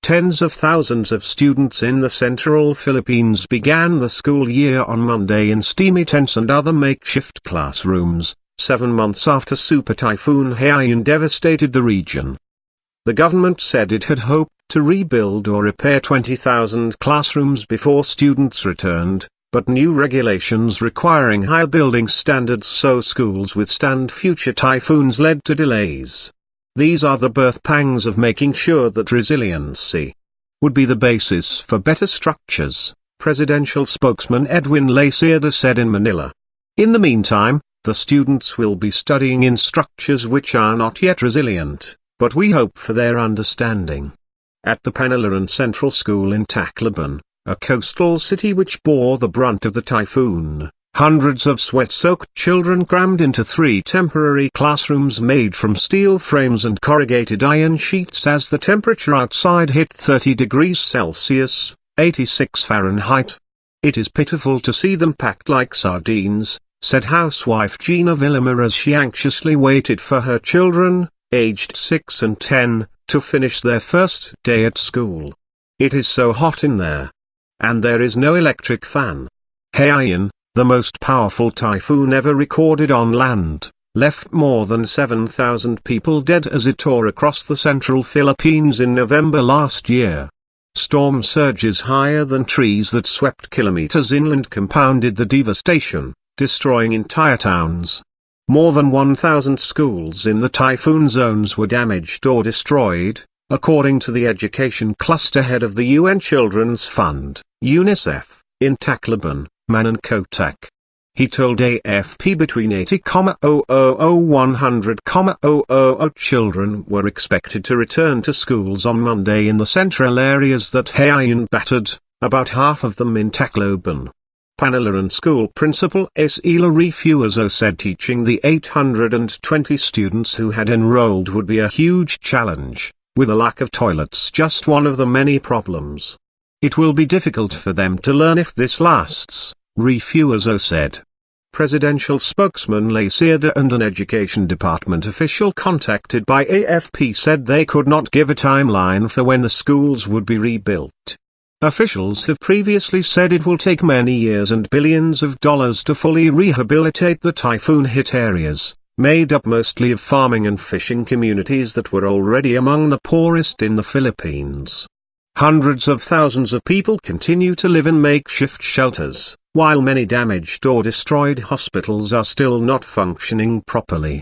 Tens of thousands of students in the central Philippines began the school year on Monday in steamy tents and other makeshift classrooms, 7 months after Super Typhoon Haiyan devastated the region. The government said it had hoped to rebuild or repair 20,000 classrooms before students returned, but new regulations requiring higher building standards so schools withstand future typhoons led to delays. These are the birth pangs of making sure that resiliency would be the basis for better structures, presidential spokesman Edwin Lacierda said in Manila. In the meantime, the students will be studying in structures which are not yet resilient, but we hope for their understanding. At the Panaluran Central School in Tacloban, a coastal city which bore the brunt of the typhoon, hundreds of sweat-soaked children crammed into 3 temporary classrooms made from steel frames and corrugated iron sheets as the temperature outside hit 30 degrees Celsius, 86 Fahrenheit. "It is pitiful to see them packed like sardines," said housewife Gina Villamar as she anxiously waited for her children, aged 6 and 10, to finish their first day at school. "It is so hot in there. And there is no electric fan." Haiyan, the most powerful typhoon ever recorded on land, left more than 7,000 people dead as it tore across the central Philippines in November last year. Storm surges higher than trees that swept kilometers inland compounded the devastation, destroying entire towns. More than 1,000 schools in the typhoon zones were damaged or destroyed, according to the education cluster head of the UN Children's Fund, UNICEF, in Tacloban, Manankotak. He told AFP between 80,000 and 100,000 children were expected to return to schools on Monday in the central areas that Haiyan battered, about half of them in Tacloban. Panaluran School Principal Edwin Lacierda said teaching the 820 students who had enrolled would be a huge challenge, with a lack of toilets just one of the many problems. "It will be difficult for them to learn if this lasts," Lacierda said. Presidential spokesman Lacierda and an education department official contacted by AFP said they could not give a timeline for when the schools would be rebuilt. Officials have previously said it will take many years and billions of dollars to fully rehabilitate the typhoon-hit areas, made up mostly of farming and fishing communities that were already among the poorest in the Philippines. Hundreds of thousands of people continue to live in makeshift shelters, while many damaged or destroyed hospitals are still not functioning properly.